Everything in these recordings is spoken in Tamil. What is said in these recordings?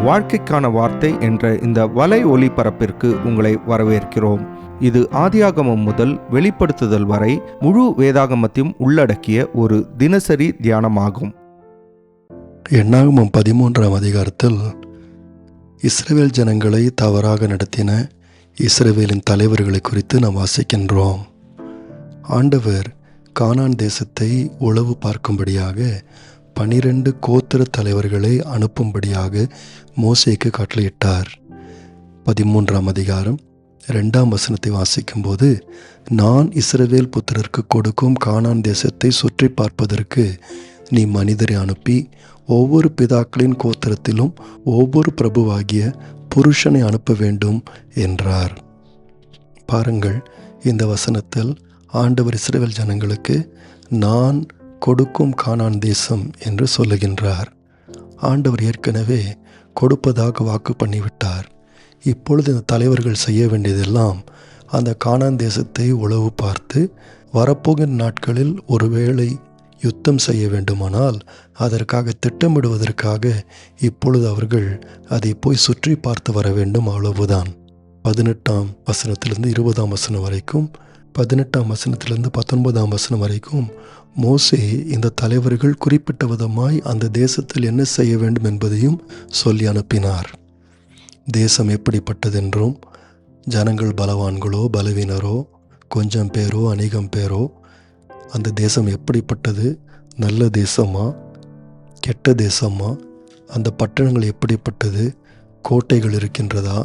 வாழ்க்கைக்கான வார்த்தை என்ற இந்த வலை ஒளிபரப்பிற்கு உங்களை வரவேற்கிறோம். இது ஆதியாகமம் முதல் வெளிப்படுத்துதல் வரை முழு வேதாகமத்தையும் உள்ளடக்கிய ஒரு தினசரி தியானமாகும். என்னாகமம் 13ஆம் அதிகாரத்தில் இஸ்ரவேல் ஜனங்களை தவறாக நடத்தின இஸ்ரவேலின் தலைவர்களை குறித்து நாம் வாசிக்கின்றோம். ஆண்டவர் கானான் தேசத்தை உளவு பார்க்கும்படியாக 12 கோத்திர தலைவர்களை அனுப்பும்படியாக மோசேக்கு கட்டளையிட்டார். 13ஆம் அதிகாரம் 2ஆம் வசனத்தை வாசிக்கும்போது, நான் இஸ்ரவேல் புத்திரருக்கு கொடுக்கும் கானான் தேசத்தை சுற்றி பார்ப்பதற்கு நீ மனிதரை அனுப்பி ஒவ்வொரு பிதாக்களின் கோத்திரத்திலும் ஒவ்வொரு பிரபுவாகிய புருஷனை அனுப்ப வேண்டும் என்றார். பாருங்கள், இந்த வசனத்தில் ஆண்டவர் இஸ்ரவேல் ஜனங்களுக்கு நான் கொடுக்கும் கானான் தேசம் என்று சொல்லுகின்றார். ஆண்டவர் ஏற்கனவே கொடுப்பதாக வாக்கு பண்ணிவிட்டார். இப்பொழுது இந்த தலைவர்கள் செய்ய வேண்டியதெல்லாம் அந்த கானான் தேசத்தை உளவு பார்த்து வரப்போகிற நாட்களில் ஒருவேளை யுத்தம் செய்ய வேண்டுமானால் அதற்காக திட்டமிடுவதற்காக இப்பொழுது அவர்கள் அதை போய் சுற்றி பார்த்து வர வேண்டும், அவ்வளவுதான். 18ஆம் வசனத்திலிருந்து 20ஆம் வசனம் வரைக்கும், 18ஆம் வசனத்திலிருந்து 19ஆம் வசனம் வரைக்கும் மோசே இந்த தலைவர்கள் குறிப்பிட்ட விதமாய் அந்த தேசத்தில் என்ன செய்ய வேண்டும் என்பதையும் சொல்லி அனுப்பினார். தேசம் எப்படிப்பட்டதென்றும், ஜனங்கள் பலவான்களோ பலவீனரோ, கொஞ்சம் பேரோ அநேகம் பேரோ, அந்த தேசம் எப்படிப்பட்டது, நல்ல தேசமா கெட்ட தேசமா, அந்த பட்டணங்கள் எப்படிப்பட்டது, கோட்டைகள் இருக்கின்றதா,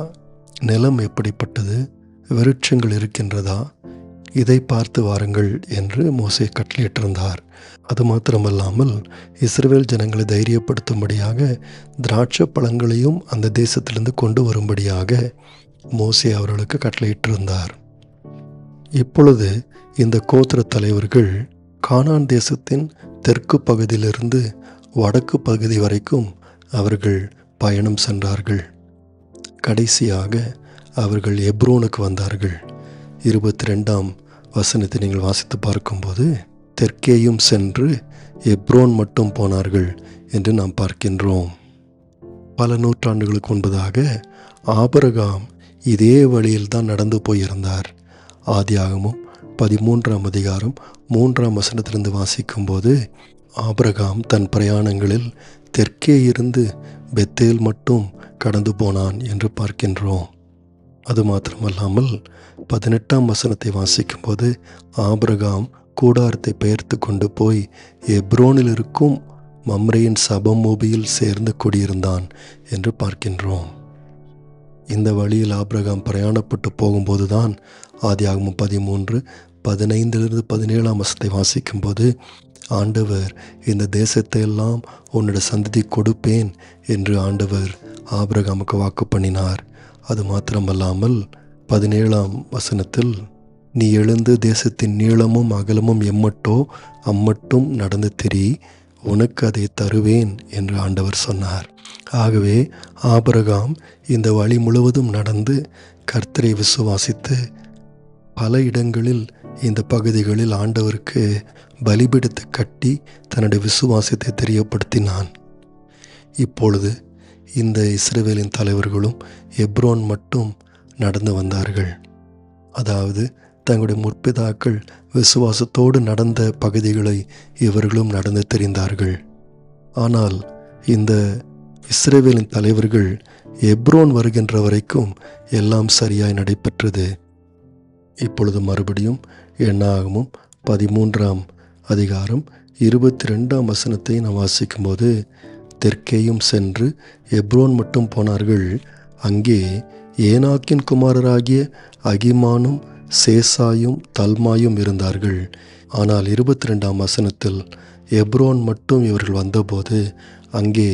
நிலம் எப்படிப்பட்டது, விருட்சங்கள் இருக்கின்றதா, இதை பார்த்து வாருங்கள் என்று மோசே கட்டளையிட்டிருந்தார். அது மாத்திரமல்லாமல் இஸ்ரவேல் ஜனங்களை தைரியப்படுத்தும்படியாக திராட்சை பழங்களையும் அந்த தேசத்திலிருந்து கொண்டு வரும்படியாக மோசே அவர்களுக்கு கட்டளையிட்டிருந்தார். இப்பொழுது இந்த கோத்திர தலைவர்கள் கானான் தேசத்தின் தெற்கு பகுதியிலிருந்து வடக்கு பகுதி வரைக்கும் அவர்கள் பயணம் சென்றார்கள். கடைசியாக அவர்கள் எப்ரோனுக்கு வந்தார்கள். 22ஆம் வசனத்தை நீங்கள் வாசித்து பார்க்கும்போது, தெற்கேயும் சென்று எப்ரோன் மட்டும் போனார்கள் என்று நாம் பார்க்கின்றோம். பல நூற்றாண்டுகளுக்கு முன்பதாக ஆபிரகாம் இதே வழியில் தான் நடந்து போயிருந்தார். ஆதியாகமம் 13ஆம் அதிகாரம் 3ஆம் வசனத்திலிருந்து வாசிக்கும்போது, ஆபிரகாம் தன் பிரயாணங்களில் தெற்கே இருந்து பெத்தேல் மட்டும் கடந்து போனான் என்று பார்க்கின்றோம். அது மாத்திரமல்லாமல் 18ஆம் வசனத்தை வாசிக்கும்போது, ஆபிரகாம் கூடாரத்தை பெயர்த்து கொண்டு போய் எப்ரோனில் இருக்கும் மம்ரேயின் சபமூபியில் சேர்ந்து குடியிருந்தான் என்று பார்க்கின்றோம். இந்த வழியில் ஆபிரகாம் பிரயாணப்பட்டு போகும்போது தான் ஆதியாகமம் 13 15 17ஆம் வசனத்தை வாசிக்கும்போது, ஆண்டவர் இந்த தேசத்தை எல்லாம் உன்னோட சந்ததி கொடுப்பேன் என்று ஆண்டவர் ஆபிரகாமுக்கு வாக்கு பண்ணினார். அது மாத்திரமல்லாமல் 17ஆம் வசனத்தில், நீ எழுந்து தேசத்தின் நீளமும் அகலமும் எம்மட்டோ அம்மட்டும் நடந்து திரி, உனக்கு அதை தருவேன் என்று ஆண்டவர் சொன்னார். ஆகவே ஆபிரகாம் இந்த வழி முழுவதும் நடந்து கர்த்தரை விசுவாசித்து பல இடங்களில் இந்த பகுதிகளில் ஆண்டவருக்கு பலிபீடத்தை கட்டி தன்னுடைய விசுவாசத்தை தெரியப்படுத்தினான். இப்பொழுது இந்த இஸ்ரவேலின் தலைவர்களும் எப்ரோன் மட்டும் நடந்து வந்தார்கள். அதாவது தங்களுடைய முற்பிதாக்கள் விசுவாசத்தோடு நடந்த பகுதிகளை இவர்களும் நடந்து தெரிந்தார்கள். ஆனால் இந்த இஸ்ரவேலின் தலைவர்கள் எப்ரோன் வருகின்ற வரைக்கும் எல்லாம் சரியாய் நடைபெற்றது. இப்பொழுது மறுபடியும் என்னாகமம் 13ஆம் அதிகாரம் 22ஆம் வசனத்தை நாம் வாசிக்கும்போது, தெற்கேயும் சென்று எப்ரோன் மட்டும் போனார்கள். அங்கே ஏனாக்கின் குமாரராகிய அகிமானும் சேசாயும் தல்மாயும் இருந்தார்கள். ஆனால் 22ஆம் வசனத்தில், எப்ரோன் மட்டும் இவர்கள் வந்தபோது அங்கே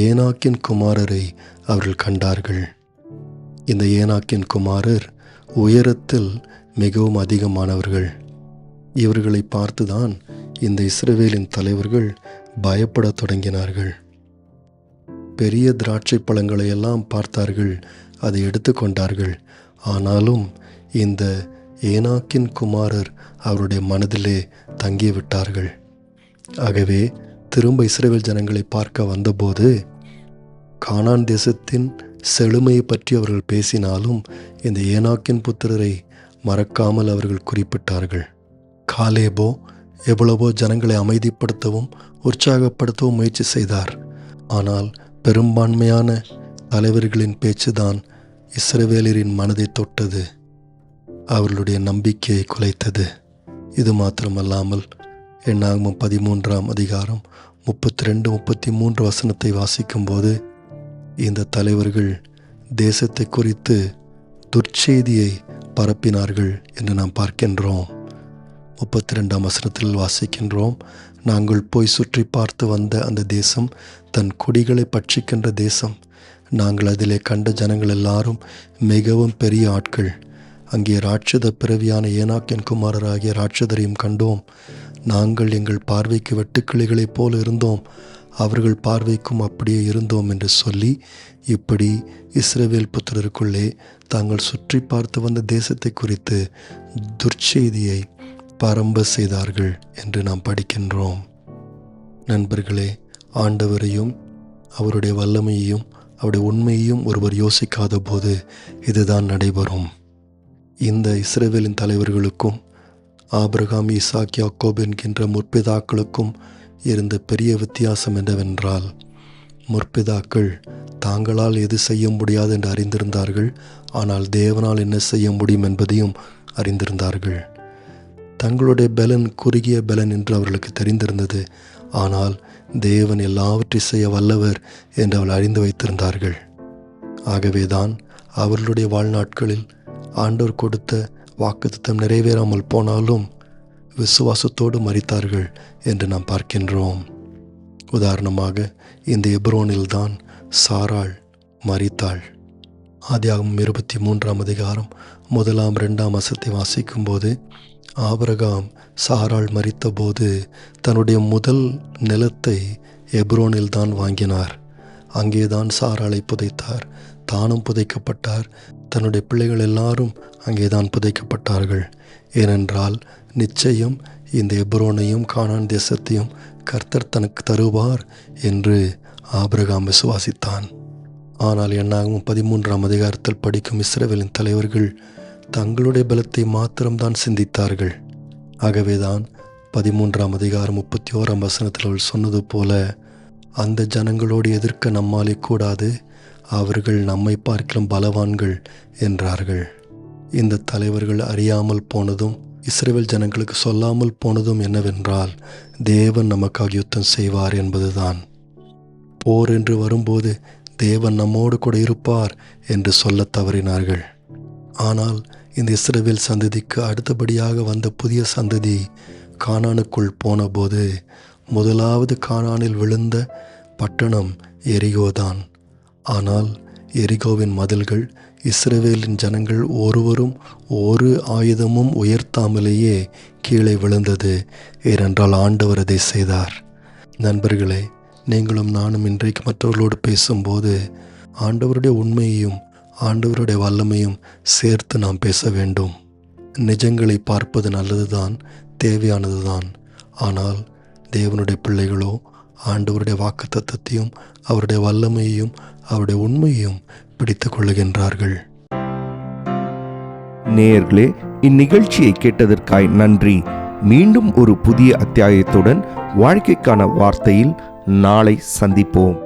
ஏனாக்கின் குமாரரை அவர்கள் கண்டார்கள். இந்த ஏனாக்கின் குமாரர் உயரத்தில் மிகவும் அதிகமானவர்கள். இவர்களை பார்த்துதான் இந்த இஸ்ரவேலின் தலைவர்கள் பயப்படத் தொடங்கினார்கள். பெரிய திராட்சை பழங்களை எல்லாம் பார்த்தார்கள், அதை எடுத்து கொண்டார்கள். ஆனாலும் இந்த ஏனாக்கின் குமாரர் அவருடைய மனதிலே தங்கிவிட்டார்கள். ஆகவே திரும்ப இஸ்ரவேல் ஜனங்களை பார்க்க வந்தபோது கானான் தேசத்தின் செழுமையை பற்றி அவர்கள் பேசினாலும் இந்த ஏனாக்கின் புத்திரரை மறக்காமல் அவர்கள் குறிப்பிட்டார்கள். காலேபோ எவ்வளவோ ஜனங்களை அமைதிப்படுத்தவும் உற்சாகப்படுத்தவும் முயற்சி செய்தார். ஆனால் பெரும்பான்மையான தலைவர்களின் பேச்சுதான் இஸ்ரவேலரின் மனதை தொட்டது, அவர்களுடைய நம்பிக்கையை குலைத்தது. இது மாத்திரமல்லாமல் என்னாகமம் 13ஆம் அதிகாரம் 32-33 வசனத்தை வாசிக்கும்போது இந்த தலைவர்கள் தேசத்தை குறித்து துர்ச்செய்தியை பரப்பினார்கள் என்று நாம் பார்க்கின்றோம். 32ஆம் வசனத்தில் வாசிக்கின்றோம், நாங்கள் போய் சுற்றி பார்த்து வந்த அந்த தேசம் தன் குடிகளை பட்சிக்கின்ற தேசம். நாங்கள் அதிலே கண்ட ஜனங்கள் எல்லாரும் மிகவும் பெரிய ஆட்கள். அங்கே ராட்சத பிறவியான ஏனாக்கின் குமாரராகிய ராட்சதரையும் கண்டோம். நாங்கள் எங்கள் பார்வைக்கு வெட்டுக்கிளிகளைப் போல இருந்தோம், அவர்கள் பார்வைக்கும் அப்படியே இருந்தோம் என்று சொல்லி இப்படி இஸ்ரவேல் புத்திரருக்குள்ளே தாங்கள் சுற்றி பார்த்து வந்த தேசத்தை குறித்து துர்ச்செய்தியை பரம்ப செய்தார்கள் என்று நாம் படிக்கின்றோம். நண்பர்களே, ஆண்டவரையும் அவருடைய வல்லமையையும் அவருடைய உண்மையையும் ஒருவர் யோசிக்காத போது இதுதான் நடைபெறும். இந்த இஸ்ரவேலின் தலைவர்களுக்கும் ஆபிரகாம், ஈசாக், யாக்கோபு என்கின்ற முற்பிதாக்களுக்கும் இருந்த பெரிய வித்தியாசம் என்னவென்றால், முற்பிதாக்கள் தாங்களால் எது செய்ய முடியாது என்று அறிந்திருந்தார்கள். ஆனால் தேவனால் என்ன செய்ய முடியும் என்பதையும் அறிந்திருந்தார்கள். தங்களுடைய பலன் குறுகிய பலன் என்று அவர்களுக்கு தெரிந்திருந்தது. ஆனால் தேவன் எல்லாவற்றையும் செய்ய வல்லவர் என்று அவர்கள் அறிந்து வைத்திருந்தார்கள். ஆகவேதான் அவர்களுடைய வாழ்நாட்களில் ஆண்டவர் கொடுத்த வாக்குத்தத்தம் நிறைவேறாமல் போனாலும் விசுவாசத்தோடு மரித்தார்கள் என்று நாம் பார்க்கின்றோம். உதாரணமாக இந்த எப்ரோனில்தான் சாராள் மரித்தாள். ஆதியாகமம் 23ஆம் அதிகாரம் 1-2 வசனத்தை வாசிக்கும்போது, ஆபிரகாம் சாராள் மரித்தபோது தன்னுடைய முதல் நிலத்தை எப்ரோனில் தான் வாங்கினார். அங்கேதான் சாராளை புதைத்தார். தானும் புதைக்கப்பட்டார். தன்னுடைய பிள்ளைகள் எல்லாரும் அங்கேதான் புதைக்கப்பட்டார்கள். ஏனென்றால் நிச்சயம் இந்த எப்ரோனையும் கானான் தேசத்தையும் கர்த்தர் தனக்கு தருவார் என்று ஆபிரகாம் விசுவாசித்தான். ஆனால் என்னாகும் 13ஆம் அதிகாரத்தில் படிக்கும் இஸ்ரவேலின் தலைவர்கள் தங்களுடைய பலத்தை மாத்திரம்தான் சிந்தித்தார்கள். ஆகவேதான் 13ஆம் அதிகாரம் 31ஆம் வசனத்தில் அவள் சொன்னது போல, அந்த ஜனங்களோடு எதிர்க்க நம்மாலே கூடாது, அவர்கள் நம்மை பார்க்கலாம் பலவான்கள் என்றார்கள். இந்த தலைவர்கள் அறியாமல் போனதும் இஸ்ரவேல் ஜனங்களுக்கு சொல்லாமல் போனதும் என்னவென்றால், தேவன் நமக்காக யுத்தம் செய்வார் என்பதுதான். போர் என்று வரும்போது தேவன் நம்மோடு கூட இருப்பார் என்று சொல்ல தவறினார்கள். ஆனால் இந்த இஸ்ரவேல் சந்ததிக்கு அடுத்தபடியாக வந்த புதிய சந்ததி கானானுக்குள் போனபோது முதலாவது கானானில் விழுந்த பட்டணம் எரிகோதான். ஆனால் எரிகோவின் மதில்கள் இஸ்ரவேலின் ஜனங்கள் ஒருவரும் ஒரு ஆயுதமும் உயர்த்தாமலேயே கீழே விழுந்தது. ஏனென்றால் ஆண்டவர் அதை செய்தார். நண்பர்களே, நீங்களும் நானும் இன்றைக்கு மற்றவர்களோடு பேசும்போது ஆண்டவருடைய உண்மையையும் ஆண்டவருடைய வல்லமையும் சேர்த்து நாம் பேச வேண்டும். நிஜங்களை பார்ப்பது நல்லதுதான், தேவையானதுதான். ஆனால் தேவனுடைய பிள்ளைகளோ ஆண்டவருடைய வாக்குத்தத்தத்தையும் அவருடைய வல்லமையையும் அவருடைய உண்மையையும் பிடித்து கொள்ளுகின்றார்கள். நேயர்களே, இந்நிகழ்ச்சியை கேட்டதற்காய் நன்றி. மீண்டும் ஒரு புதிய அத்தியாயத்துடன் வாழ்க்கைக்கான வார்த்தையில் நாளை சந்திப்போம்.